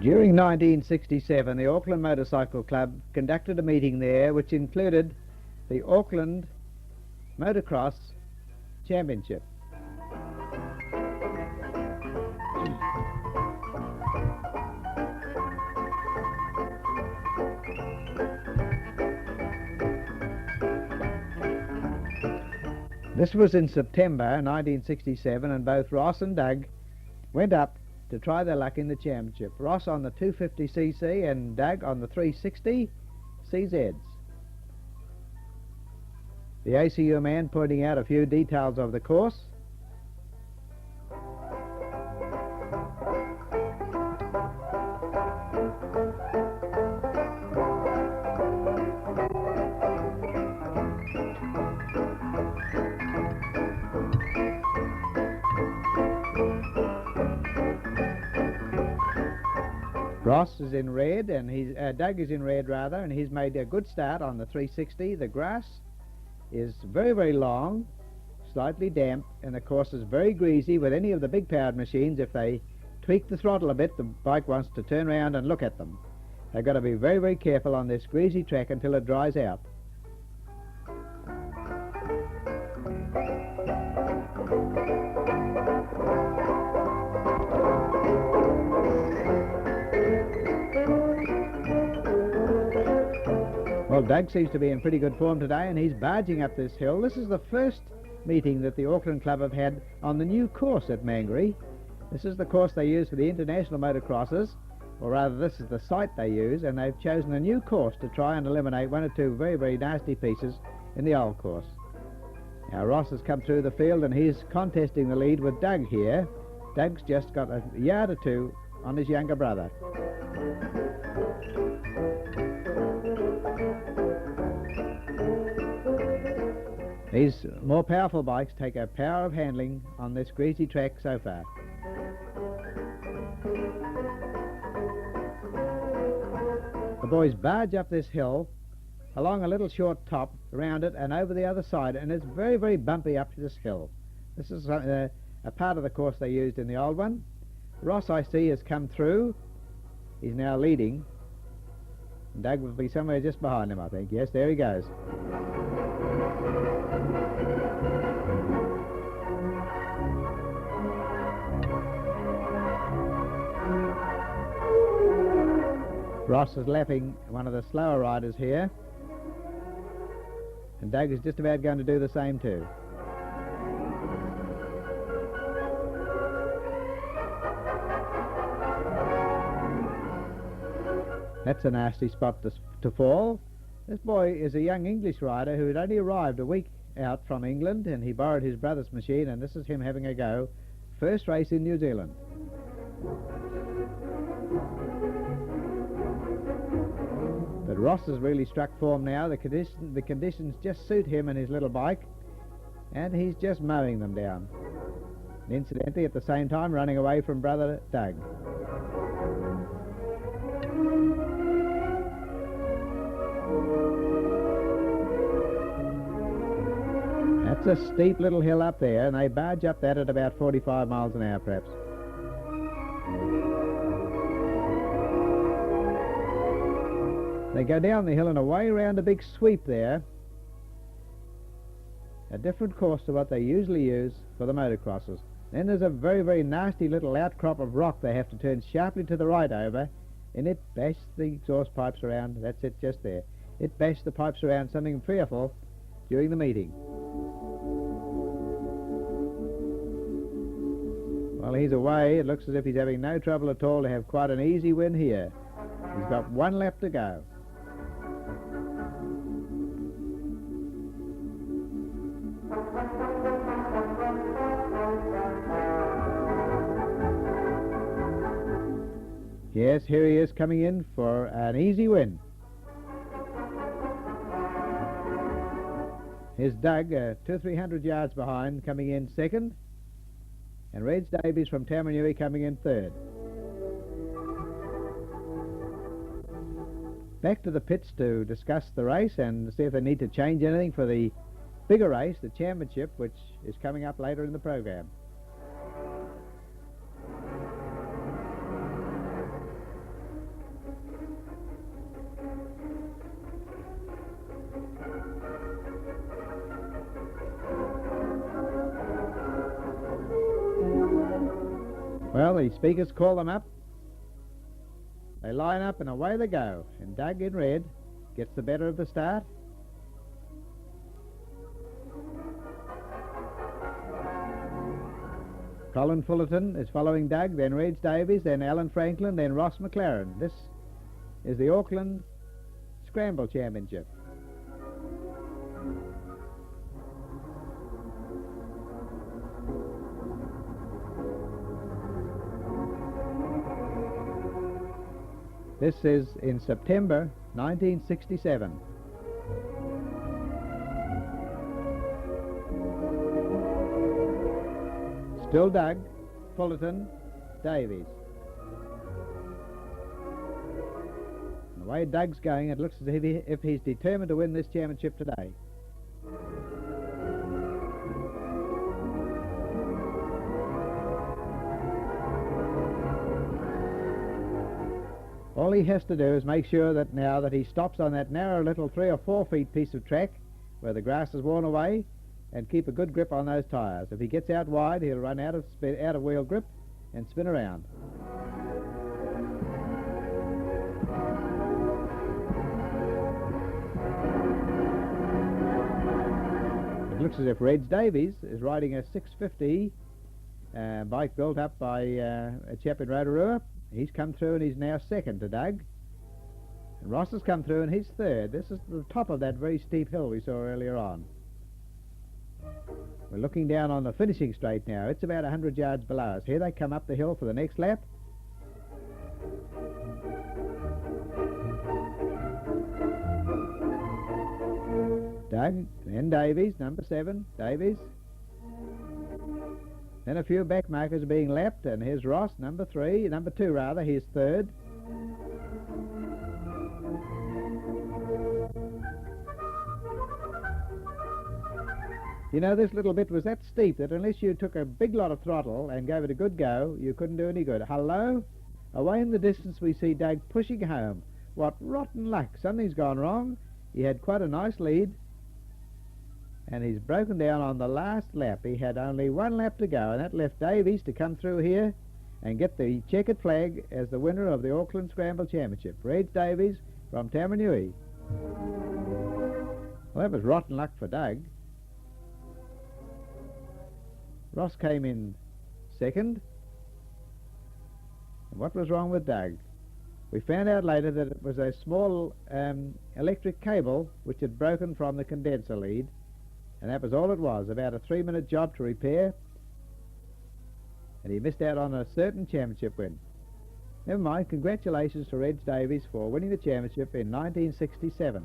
During 1967, the Auckland Motorcycle Club conducted a meeting there which included the Auckland Motocross Championship. This was in September 1967, and both Ross and Doug went up to try their luck in the championship. Ross on the 250cc and Doug on the 360 CZs. The ACU man pointing out a few details of the course. Ross is in red, and Doug is in red rather, and he's made a good start on the 360. The grass is very, very long, slightly damp, and the course is very greasy. With any of the big powered machines, if they tweak the throttle a bit, the bike wants to turn around and look at them. They've got to be very, very careful on this greasy track until it dries out. Well, Doug seems to be in pretty good form today, and he's barging up this hill. This is the first meeting that the Auckland Club have had on the new course at Mangere. This is the course they use for the international motocrosses, or rather this is the site they use, and they've chosen a new course to try and eliminate one or two very, very nasty pieces in the old course. Now Ross has come through the field, and he's contesting the lead with Doug here. Doug's just got a yard or two on his younger brother. These more powerful bikes take a power of handling on this greasy track so far. The boys barge up this hill, along a little short top, around it and over the other side, and it's very, very bumpy up this hill. This is a part of the course they used in the old one. Ross, I see, has come through. He's now leading. Doug will be somewhere just behind him, I think. Yes, there he goes. Ross is lapping one of the slower riders here, and Doug is just about going to do the same too. That's a nasty spot to fall. This boy is a young English rider who had only arrived a week out from England, and he borrowed his brother's machine, and this is him having a go. First race in New Zealand. But Ross has really struck form now. The conditions just suit him and his little bike, and he's just mowing them down. And incidentally, at the same time, running away from brother Doug. That's a steep little hill up there, and they barge up that at about 45 miles an hour, perhaps. They go down the hill and away around a big sweep there. A different course to what they usually use for the motocrosses. Then there's a very, very nasty little outcrop of rock they have to turn sharply to the right over, and it bashed the exhaust pipes around. That's it, just there. It bashed the pipes around something fearful during the meeting. Well, he's away. It looks as if he's having no trouble at all to have quite an easy win here. He's got one lap to go. Yes, here he is coming in for an easy win. Here's Doug, 200-300 yards behind, coming in second, and Reg Davies from Tamanui coming in third. Back to the pits to discuss the race and see if they need to change anything for the bigger race, the championship, which is coming up later in the program. Well, the speakers call them up. They line up and away they go. And Doug in red gets the better of the start. Colin Fullerton is following Doug, then Reg Davies, then Alan Franklin, then Ross McLaren. This is the Auckland Scramble Championship. This is in September 1967. Still Doug, Fullerton, Davies. And the way Doug's going, it looks as if he's determined to win this championship today. All he has to do is make sure that now that he stops on that narrow little 3 or 4 feet piece of track where the grass is worn away, and keep a good grip on those tyres. If he gets out wide, he'll run out of wheel grip and spin around. It looks as if Reg Davies is riding a 650 bike built up by a chap in Rotorua. He's come through and he's now second to Doug. And Ross has come through and he's third. This is the top of that very steep hill we saw earlier on. We're looking down on the finishing straight now. It's about 100 yards below us. Here they come up the hill for the next lap. Doug, then Davies, number 7, Davies. Then a few back markers are being lapped, and here's Ross, number 2 rather, he's third. You know, this little bit was that steep that unless you took a big lot of throttle and gave it a good go, you couldn't do any good. Hello? Away in the distance we see Doug pushing home. What rotten luck. Something's gone wrong. He had quite a nice lead, and he's broken down on the last lap. He had only 1 lap to go, and that left Davies to come through here and get the checkered flag as the winner of the Auckland Scramble Championship. Reg Davies from Tamanui. Well, that was rotten luck for Doug. Ross came in second. And what was wrong with Doug? We found out later that it was a small electric cable which had broken from the condenser lead, and that was all it was, about a 3-minute job to repair, and he missed out on a certain championship win. Never mind, congratulations to Reg Davies for winning the championship in 1967.